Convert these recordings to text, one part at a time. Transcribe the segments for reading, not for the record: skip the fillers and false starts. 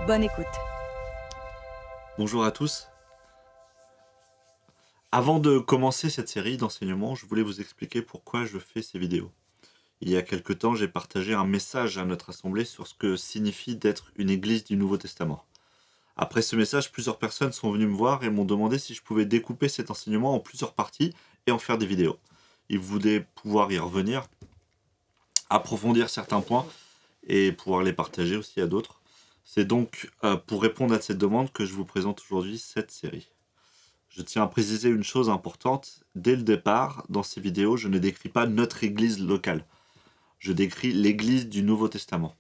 Bonne écoute. Bonjour à tous. Avant de commencer cette série d'enseignements, je voulais vous expliquer pourquoi je fais ces vidéos. Il y a quelque temps, j'ai partagé un message à notre assemblée sur ce que signifie d'être une église du Nouveau Testament. Après ce message, plusieurs personnes sont venues me voir et m'ont demandé si je pouvais découper cet enseignement en plusieurs parties et en faire des vidéos. Ils voulaient pouvoir y revenir, approfondir certains points et pouvoir les partager aussi à d'autres. C'est donc pour répondre à cette demande que je vous présente aujourd'hui cette série. Je tiens à préciser une chose importante. Dès le départ, dans ces vidéos, je ne décris pas notre église locale. Je décris l'église du Nouveau Testament,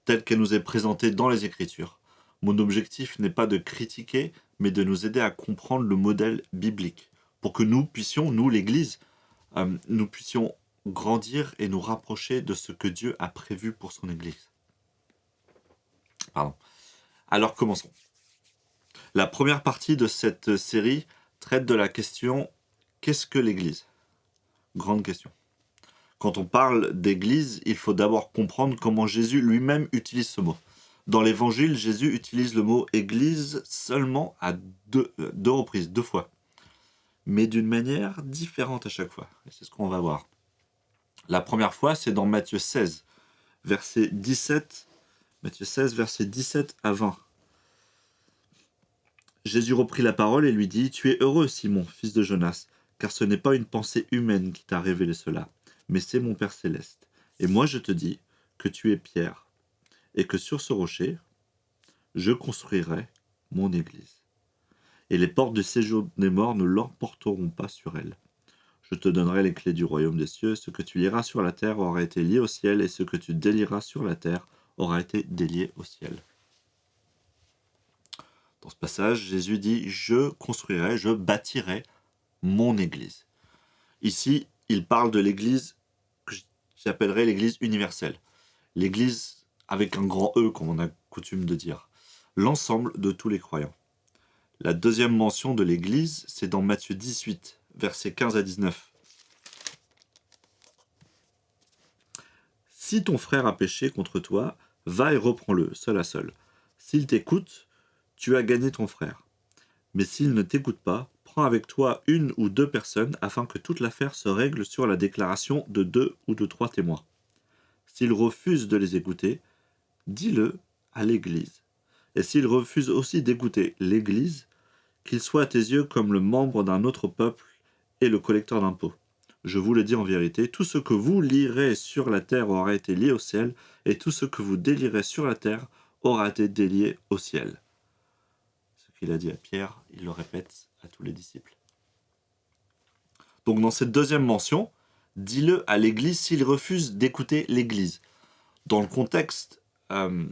telle qu'elle nous est présentée dans les Écritures. Mon objectif n'est pas de critiquer, mais de nous aider à comprendre le modèle biblique, pour que nous puissions, nous l'église, nous puissions grandir et nous rapprocher de ce que Dieu a prévu pour son église. Pardon. Alors commençons. La première partie de cette série traite de la question « Qu'est-ce que l'Église ?» Grande question. Quand on parle d'Église, il faut d'abord comprendre comment Jésus lui-même utilise ce mot. Dans l'Évangile, Jésus utilise le mot « Église » seulement à deux reprises, 2 fois, mais d'une manière différente à chaque fois. Et c'est ce qu'on va voir. La première fois, c'est dans Matthieu 16, verset 17. Matthieu 16, verset 17 à 20. Jésus reprit la parole et lui dit « Tu es heureux, Simon, fils de Jonas, car ce n'est pas une pensée humaine qui t'a révélé cela, mais c'est mon Père céleste. Et moi je te dis que tu es Pierre, et que sur ce rocher, je construirai mon église. Et les portes du séjour des morts ne l'emporteront pas sur elle. Je te donnerai les clés du royaume des cieux. Ce que tu lieras sur la terre aura été lié au ciel, et ce que tu délieras sur la terre aura été délié au ciel. » Dans ce passage, Jésus dit « Je construirai, je bâtirai mon église ». Ici, il parle de l'église que j'appellerais l'église universelle. L'église avec un grand E, comme on a coutume de dire. L'ensemble de tous les croyants. La deuxième mention de l'église, c'est dans Matthieu 18, versets 15 à 19. « Si ton frère a péché contre toi, va et reprends-le, seul à seul. S'il t'écoute, tu as gagné ton frère. Mais s'il ne t'écoute pas, prends avec toi 1 ou 2 personnes afin que toute l'affaire se règle sur la déclaration de 2 ou de 3 témoins. S'il refuse de les écouter, dis-le à l'Église. Et s'il refuse aussi d'écouter l'Église, qu'il soit à tes yeux comme le membre d'un autre peuple et le collecteur d'impôts. Je vous le dis en vérité, tout ce que vous lierez sur la terre aura été lié au ciel, et tout ce que vous délierez sur la terre aura été délié au ciel. » Il a dit à Pierre, il le répète à tous les disciples. Donc dans cette deuxième mention, dis-le à l'Église s'il refuse d'écouter l'Église. Dans le contexte de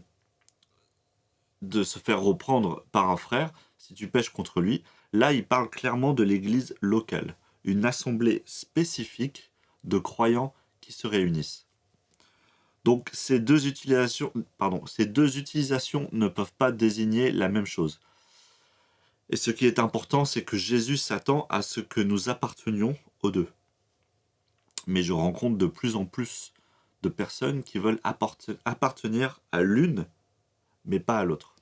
se faire reprendre par un frère, si tu pèches contre lui, là il parle clairement de l'Église locale, une assemblée spécifique de croyants qui se réunissent. Donc ces deux utilisations ne peuvent pas désigner la même chose. Et ce qui est important, c'est que Jésus s'attend à ce que nous appartenions aux deux. Mais je rencontre de plus en plus de personnes qui veulent appartenir à l'une, mais pas à l'autre.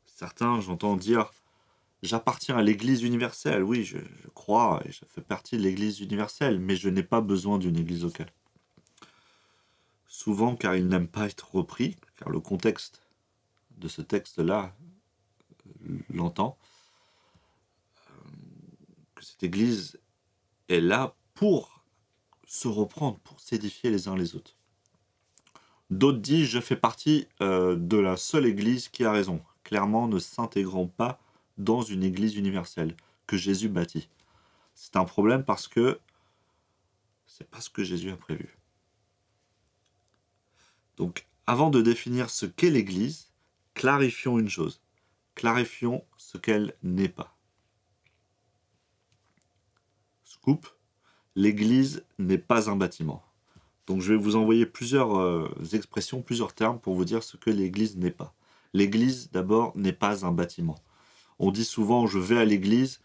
Certains, j'entends dire « J'appartiens à l'Église universelle. Oui, je crois et je fais partie de l'Église universelle, mais je n'ai pas besoin d'une Église locale. » Souvent, car ils n'aiment pas être repris, car le contexte de ce texte-là l'entend, que cette Église est là pour se reprendre, pour s'édifier les uns les autres. D'autres disent, je fais partie de la seule Église qui a raison, clairement ne s'intégrant pas dans une Église universelle que Jésus bâtit. C'est un problème parce que c'est pas ce que Jésus a prévu. Donc, avant de définir ce qu'est l'Église, clarifions une chose. Clarifions ce qu'elle n'est pas. Scoop, l'Église n'est pas un bâtiment. Donc je vais vous envoyer plusieurs expressions, plusieurs termes pour vous dire ce que l'Église n'est pas. L'Église, d'abord, n'est pas un bâtiment. On dit souvent « je vais à l'Église »,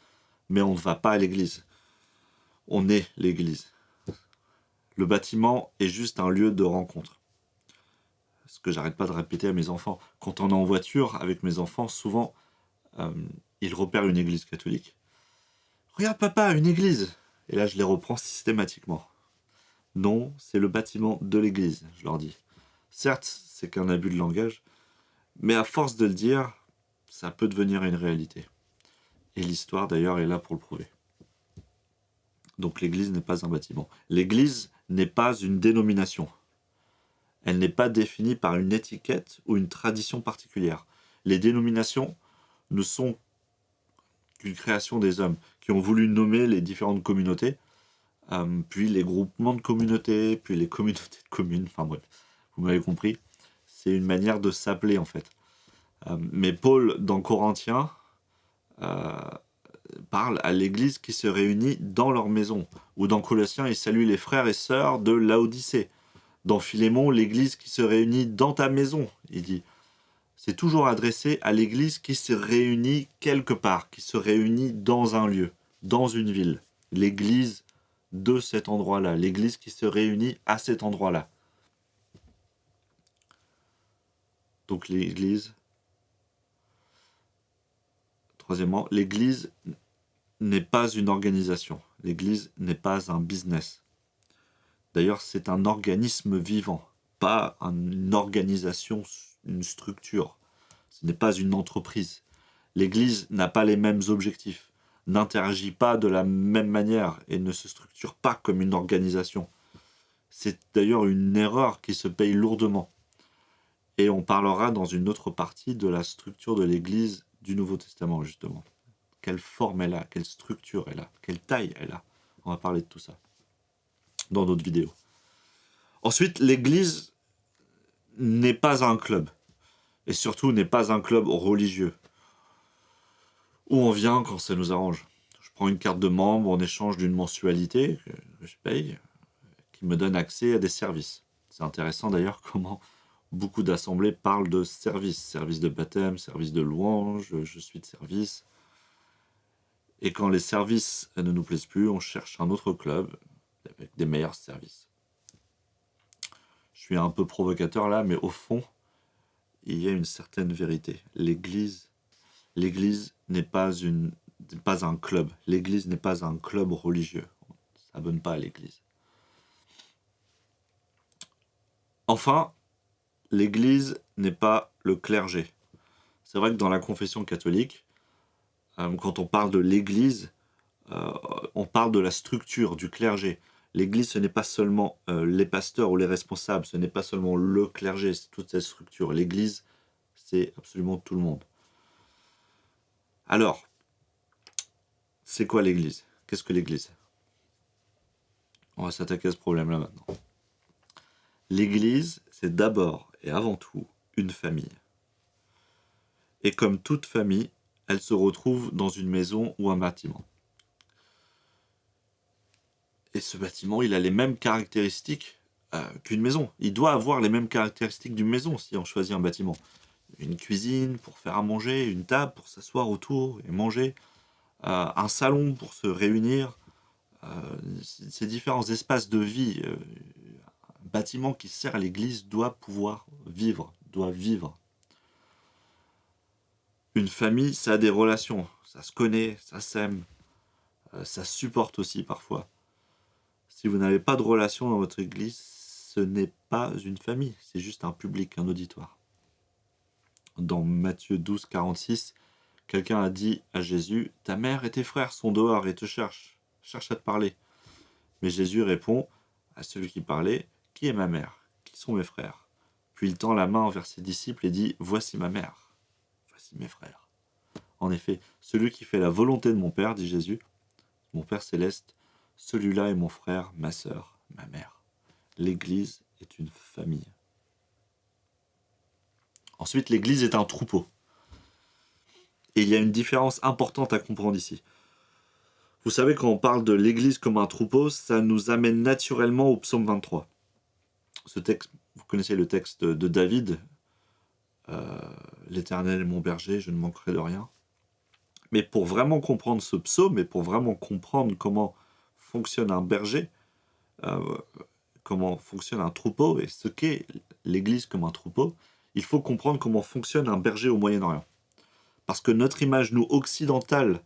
mais on ne va pas à l'Église. On est l'Église. Le bâtiment est juste un lieu de rencontre. ce que j'arrête pas de répéter à mes enfants. Quand on est en voiture avec mes enfants, souvent, ils repèrent une église catholique. Regarde papa, une église! Et là, je les reprends systématiquement. Non, c'est le bâtiment de l'église, je leur dis. Certes, c'est qu'un abus de langage, mais à force de le dire, ça peut devenir une réalité. Et l'histoire, d'ailleurs, est là pour le prouver. Donc l'église n'est pas un bâtiment. L'église n'est pas une dénomination. Elle n'est pas définie par une étiquette ou une tradition particulière. Les dénominations ne sont qu'une création des hommes qui ont voulu nommer les différentes communautés, puis les groupements de communautés, puis les communautés de communes, enfin bref, vous m'avez compris. C'est une manière de s'appeler en fait. Mais Paul, dans Corinthiens, parle à l'église qui se réunit dans leur maison. Ou dans Colossiens, il salue les frères et sœurs de Laodicée. Dans Philémon, l'église qui se réunit dans ta maison. Il dit, c'est toujours adressé à l'église qui se réunit quelque part, qui se réunit dans un lieu, dans une ville. L'église de cet endroit-là, l'église qui se réunit à cet endroit-là. Donc l'église. Troisièmement, l'église n'est pas une organisation. L'église n'est pas un business. D'ailleurs, c'est un organisme vivant, pas une organisation, une structure. Ce n'est pas une entreprise. L'église n'a pas les mêmes objectifs, n'interagit pas de la même manière et ne se structure pas comme une organisation. C'est d'ailleurs une erreur qui se paye lourdement. Et on parlera dans une autre partie de la structure de l'église du Nouveau Testament, justement. Quelle forme elle a, quelle structure elle a, quelle taille elle a. On va parler de tout ça dans d'autres vidéos. Ensuite, l'église n'est pas un club. Et surtout, n'est pas un club religieux. Où on vient quand ça nous arrange. Je prends une carte de membre en échange d'une mensualité que je paye, qui me donne accès à des services. C'est intéressant d'ailleurs comment beaucoup d'assemblées parlent de services. Service de baptême, service de louange, je suis de service. Et quand les services ne nous plaisent plus, on cherche un autre club avec des meilleurs services. Je suis un peu provocateur là, mais au fond, il y a une certaine vérité. L'église n'est pas un club. L'église n'est pas un club religieux. On ne s'abonne pas à l'église. Enfin, l'église n'est pas le clergé. C'est vrai que dans la confession catholique, quand on parle de l'église, on parle de la structure, du clergé. L'église, ce n'est pas seulement les pasteurs ou les responsables, ce n'est pas seulement le clergé, c'est toute cette structure. L'église, c'est absolument tout le monde. Alors, c'est quoi l'église? Qu'est-ce que l'église? On va s'attaquer à ce problème-là maintenant. L'église, c'est d'abord et avant tout une famille. Et comme toute famille, elle se retrouve dans une maison ou un bâtiment. Et ce bâtiment, il a les mêmes caractéristiques qu'une maison. Il doit avoir les mêmes caractéristiques d'une maison si on choisit un bâtiment. Une cuisine pour faire à manger, une table pour s'asseoir autour et manger, un salon pour se réunir, ces différents espaces de vie. Un bâtiment qui sert à l'église doit pouvoir vivre, doit vivre. Une famille, ça a des relations, ça se connaît, ça s'aime, ça supporte aussi parfois. Si vous n'avez pas de relation dans votre église, ce n'est pas une famille, c'est juste un public, un auditoire. Dans Matthieu 12, 46, quelqu'un a dit à Jésus, « Ta mère et tes frères sont dehors et te cherchent à te parler. » Mais Jésus répond à celui qui parlait, « Qui est ma mère? Qui sont mes frères ?» Puis il tend la main envers ses disciples et dit, « Voici ma mère, voici mes frères. » En effet, celui qui fait la volonté de mon Père, dit Jésus, mon Père céleste, celui-là est mon frère, ma sœur, ma mère. L'Église est une famille. Ensuite, l'Église est un troupeau. Et il y a une différence importante à comprendre ici. Vous savez, quand on parle de l'Église comme un troupeau, ça nous amène naturellement au psaume 23. Ce texte, vous connaissez le texte de David, l'Éternel est mon berger, je ne manquerai de rien. Mais pour vraiment comprendre ce psaume, et pour vraiment comprendre comment fonctionne un berger, comment fonctionne un troupeau, et ce qu'est l'Église comme un troupeau, il faut comprendre comment fonctionne un berger au Moyen-Orient. Parce que notre image, nous, occidentale,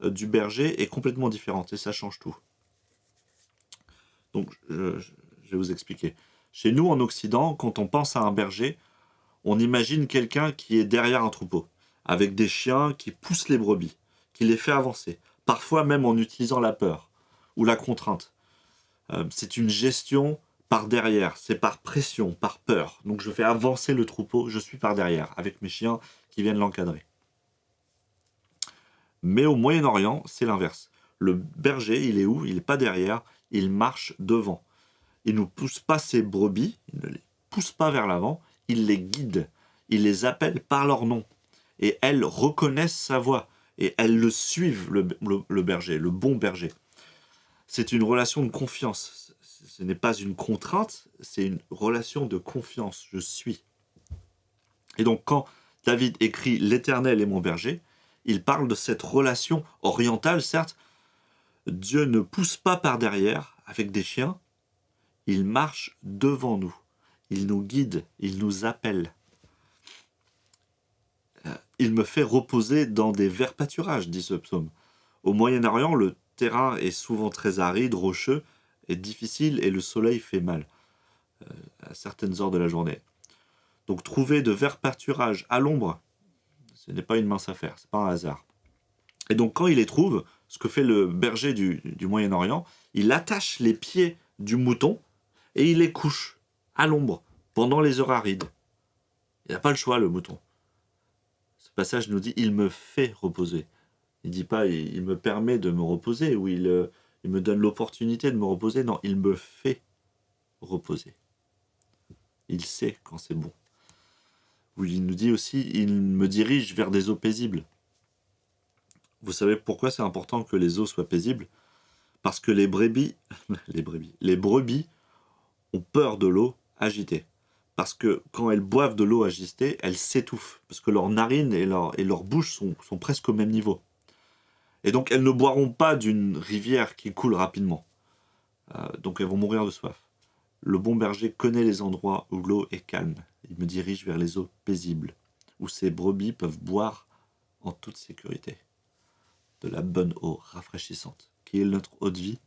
du berger est complètement différente et ça change tout. Donc, je vais vous expliquer. Chez nous, en Occident, quand on pense à un berger, on imagine quelqu'un qui est derrière un troupeau, avec des chiens qui poussent les brebis, qui les fait avancer, parfois même en utilisant la peur ou la contrainte. C'est une gestion par derrière, c'est par pression, par peur. Donc je fais avancer le troupeau, je suis par derrière, avec mes chiens qui viennent l'encadrer. Mais au Moyen-Orient, c'est l'inverse. Le berger, il est où? Il n'est pas derrière, il marche devant. Il ne pousse pas ses brebis, il ne les pousse pas vers l'avant, il les guide, il les appelle par leur nom. Et elles reconnaissent sa voix, et elles le suivent, le berger, le bon berger. C'est une relation de confiance. Ce n'est pas une contrainte, c'est une relation de confiance. Je suis. Et donc, quand David écrit l'Éternel est mon berger, il parle de cette relation orientale, certes. Dieu ne pousse pas par derrière avec des chiens, il marche devant nous. Il nous guide, il nous appelle. Il me fait reposer dans des verts pâturages, dit ce psaume. Au Moyen-Orient, le terrain est souvent très aride, rocheux, et difficile, et le soleil fait mal à certaines heures de la journée. Donc trouver de verts pâturages à l'ombre, ce n'est pas une mince affaire, c'est pas un hasard. Et donc quand il les trouve, ce que fait le berger du Moyen-Orient, il attache les pieds du mouton et il les couche à l'ombre pendant les heures arides. Il n'a pas le choix, le mouton. Ce passage nous dit « il me fait reposer ». Il ne dit pas « il me permet de me reposer » ou il me donne l'opportunité de me reposer. Non, il me fait reposer. Il sait quand c'est bon. Ou il nous dit aussi « il me dirige vers des eaux paisibles ». Vous savez pourquoi c'est important que les eaux soient paisibles? Parce que les brebis ont peur de l'eau agitée. Parce que quand elles boivent de l'eau agitée, elles s'étouffent. Parce que leurs narines et leur bouche sont presque au même niveau. Et donc elles ne boiront pas d'une rivière qui coule rapidement. Donc elles vont mourir de soif. Le bon berger connaît les endroits où l'eau est calme. Il me dirige vers les eaux paisibles, où ces brebis peuvent boire en toute sécurité de la bonne eau rafraîchissante, qui est notre eau de vie.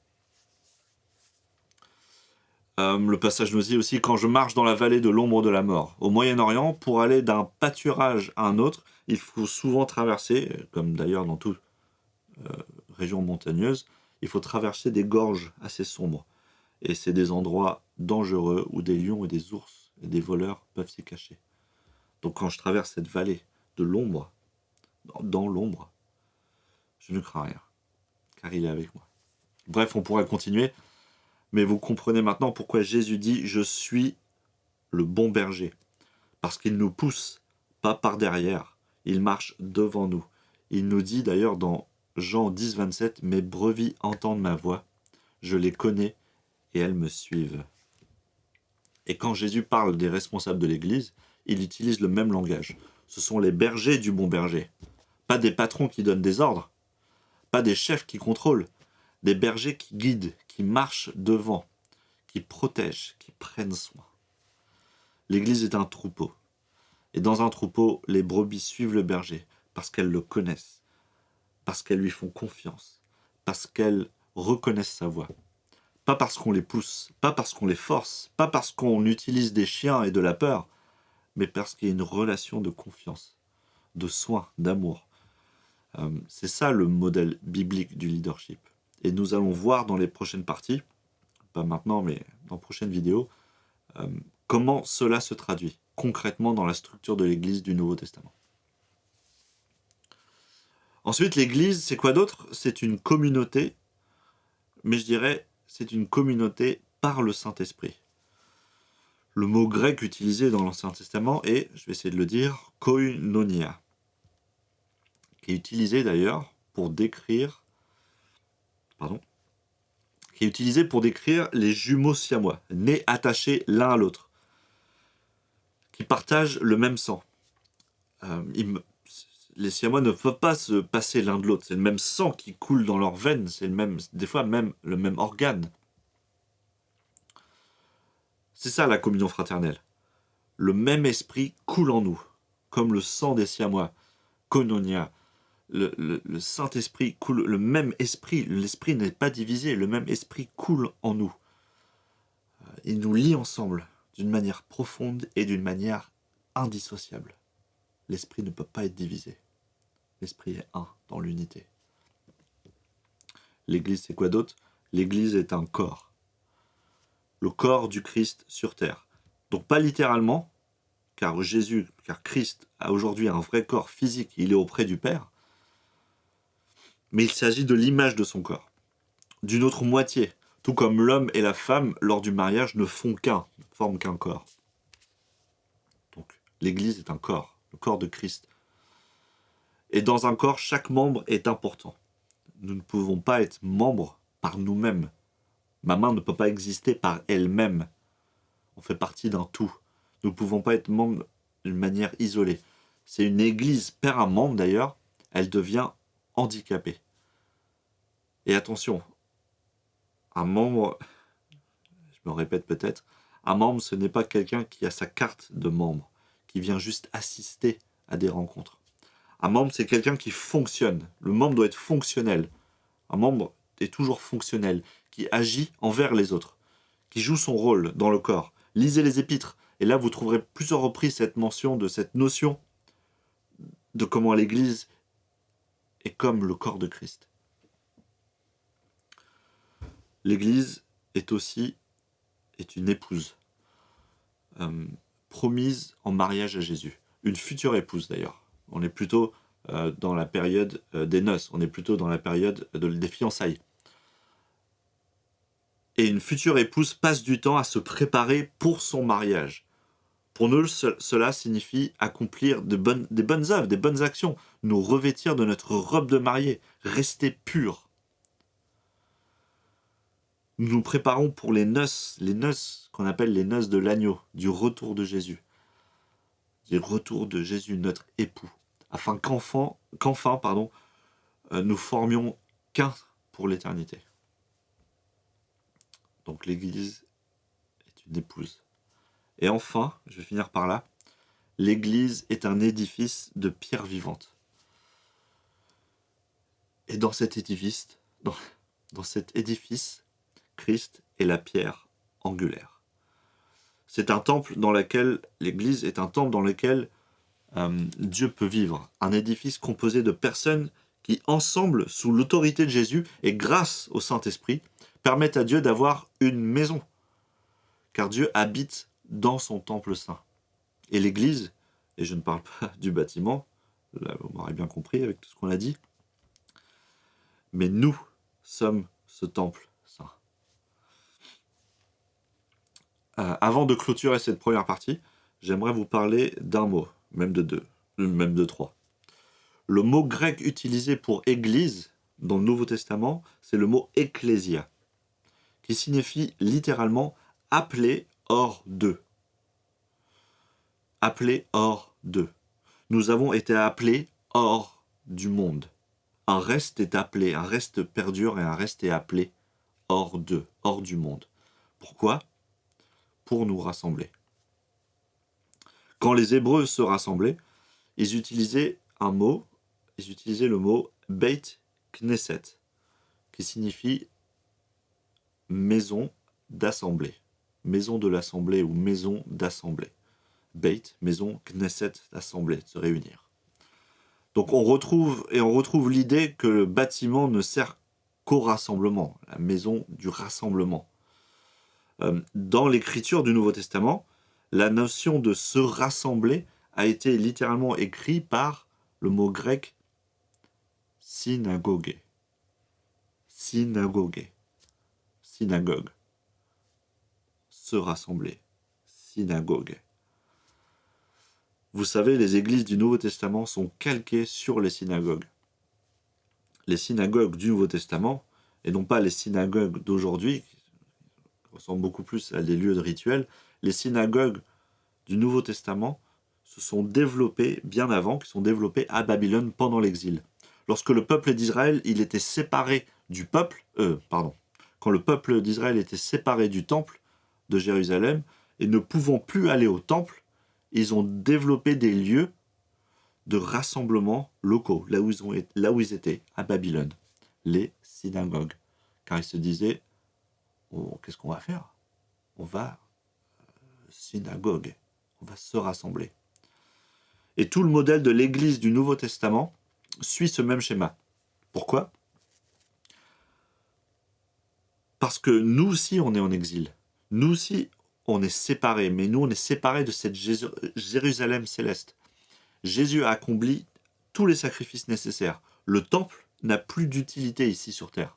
Le passage nous dit aussi « Quand je marche dans la vallée de l'ombre de la mort ». Au Moyen-Orient, pour aller d'un pâturage à un autre, il faut souvent traverser, comme d'ailleurs dans toute région montagneuse, il faut traverser des gorges assez sombres. Et c'est des endroits dangereux où des lions et des ours et des voleurs peuvent s'y cacher. Donc quand je traverse cette vallée de l'ombre, dans l'ombre, je ne crains rien, car il est avec moi. Bref, on pourrait continuer, mais vous comprenez maintenant pourquoi Jésus dit « Je suis le bon berger ». Parce qu'il nous pousse, pas par derrière, il marche devant nous. Il nous dit d'ailleurs dans Jean 10, 27, « Mes brebis entendent ma voix, je les connais et elles me suivent ». Et quand Jésus parle des responsables de l'Église, il utilise le même langage. Ce sont les bergers du bon berger. Pas des patrons qui donnent des ordres, pas des chefs qui contrôlent, des bergers qui guident, qui marchent devant, qui protègent, qui prennent soin. L'Église est un troupeau. Et dans un troupeau, les brebis suivent le berger parce qu'elles le connaissent, parce qu'elles lui font confiance, parce qu'elles reconnaissent sa voix. Pas parce qu'on les pousse, pas parce qu'on les force, pas parce qu'on utilise des chiens et de la peur, mais parce qu'il y a une relation de confiance, de soin, d'amour. C'est ça le modèle biblique du leadership. Et nous allons voir dans les prochaines parties, pas maintenant, mais dans les prochaines vidéos, comment cela se traduit concrètement dans la structure de l'Église du Nouveau Testament. Ensuite, l'Église, c'est quoi d'autre? C'est une communauté, mais je dirais, c'est une communauté par le Saint-Esprit. Le mot grec utilisé dans l'Ancien Testament est, je vais essayer de le dire, koinonia, qui est utilisé d'ailleurs pour décrire, les jumeaux siamois, nés attachés l'un à l'autre, qui partagent le même sang. Les siamois ne peuvent pas se passer l'un de l'autre, c'est le même sang qui coule dans leurs veines, c'est des fois même le même organe. C'est ça la communion fraternelle. le même esprit coule en nous, comme le sang des Siamois, Koinonia. Le Saint-Esprit coule, le même esprit, l'esprit n'est pas divisé, le même esprit coule en nous. Il nous lie ensemble d'une manière profonde et d'une manière indissociable. L'esprit ne peut pas être divisé. L'esprit est un dans l'unité. L'Église, c'est quoi d'autre? L'Église est un corps. Le corps du Christ sur terre. Donc pas littéralement, car Christ a aujourd'hui un vrai corps physique, il est auprès du Père, mais il s'agit de l'image de son corps, d'une autre moitié, tout comme l'homme et la femme, lors du mariage, ne forment qu'un corps. Donc l'Église est un corps, le corps de Christ. Et dans un corps, chaque membre est important. Nous ne pouvons pas être membres par nous-mêmes. Ma main ne peut pas exister par elle-même. On fait partie d'un tout. Nous ne pouvons pas être membres d'une manière isolée. C'est une église perd un membre d'ailleurs, elle devient handicapée. Et attention, un membre, je me répète peut-être, un membre ce n'est pas quelqu'un qui a sa carte de membre, qui vient juste assister à des rencontres. Un membre c'est quelqu'un qui fonctionne. Le membre doit être fonctionnel. Un membre est toujours fonctionnel, qui agit envers les autres, qui joue son rôle dans le corps. Lisez les épîtres, et là vous trouverez plusieurs reprises cette mention de cette notion de comment l'Église est comme le corps de Christ. L'Église est une épouse, promise en mariage à Jésus. Une future épouse d'ailleurs. On est plutôt dans la période des noces, on est plutôt dans la période des fiançailles. Et une future épouse passe du temps à se préparer pour son mariage. Pour nous, cela signifie accomplir des bonnes œuvres, des bonnes actions, nous revêtir de notre robe de mariée, rester purs. Nous nous préparons pour les noces qu'on appelle les noces de l'agneau, du retour de Jésus. Du retour de Jésus, notre époux, afin qu'enfin, nous formions qu'un pour l'éternité. Donc l'Église est une épouse. Et enfin, je vais finir par là, l'Église est un édifice de pierre vivante. Et dans cet édifice, Christ est la pierre angulaire. C'est un temple dans lequel, l'Église est un temple dans lequel Dieu peut vivre. Un édifice composé de personnes qui, ensemble, sous l'autorité de Jésus et grâce au Saint-Esprit, permettent à Dieu d'avoir une maison. Car Dieu habite dans son temple saint. Et l'Église, et je ne parle pas du bâtiment, là vous m'aurez bien compris avec tout ce qu'on a dit, mais nous sommes ce temple saint. Avant de clôturer cette première partie, j'aimerais vous parler d'un mot, même de deux, même de trois. Le mot grec utilisé pour église dans le Nouveau Testament, c'est le mot ecclésia, qui signifie littéralement appelé hors d'eux. Appelé hors d'eux. Nous avons été appelés hors du monde. Un reste est appelé, un reste perdure et un reste est appelé hors d'eux, hors du monde. Pourquoi ? Pour nous rassembler. Quand les Hébreux se rassemblaient, ils utilisaient le mot Beit Knesset, qui signifie maison d'assemblée, maison de l'assemblée ou maison d'assemblée. Beit, maison, Knesset, assemblée, se réunir. Donc on retrouve l'idée que le bâtiment ne sert qu'au rassemblement, la maison du rassemblement. Dans l'écriture du Nouveau Testament, la notion de se rassembler a été littéralement écrite par le mot grec synagogue. Synagogue. Synagogue. Se rassembler. Synagogue. Vous savez, les églises du Nouveau Testament sont calquées sur les synagogues. Les synagogues du Nouveau Testament, et non pas les synagogues d'aujourd'hui, qui ressemblent beaucoup plus à des lieux de rituel, les synagogues du Nouveau Testament se sont développées bien avant, qui sont développées à Babylone pendant l'exil. Lorsque le peuple d'Israël, il était séparé du peuple, quand le peuple d'Israël était séparé du temple de Jérusalem et ne pouvant plus aller au temple, ils ont développé des lieux de rassemblement locaux, là où ils étaient, à Babylone, les synagogues. Car ils se disaient, oh, qu'est-ce qu'on va faire? On va synagogue, on va se rassembler. Et tout le modèle de l'Église du Nouveau Testament suit ce même schéma. Pourquoi? Parce que nous aussi, on est en exil. Nous aussi, on est séparés. Mais nous, on est séparés de cette Jérusalem céleste. Jésus a accompli tous les sacrifices nécessaires. Le temple n'a plus d'utilité ici sur terre.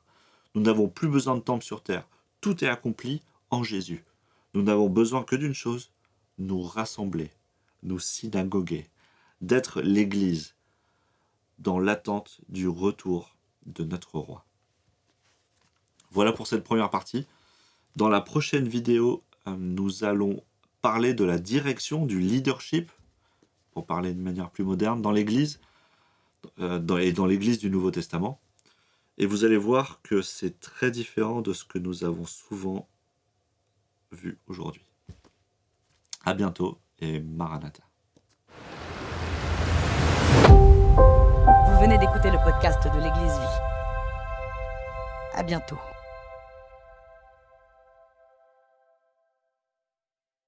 Nous n'avons plus besoin de temple sur terre. Tout est accompli en Jésus. Nous n'avons besoin que d'une chose, nous rassembler, nous synagoguer, d'être l'Église dans l'attente du retour de notre roi. Voilà pour cette première partie. Dans la prochaine vidéo, nous allons parler de la direction du leadership, pour parler de manière plus moderne, dans l'Église, dans l'Église du Nouveau Testament. Et vous allez voir que c'est très différent de ce que nous avons souvent vu aujourd'hui. À bientôt et Maranatha. Vous venez d'écouter le podcast de l'Église Vie. À bientôt.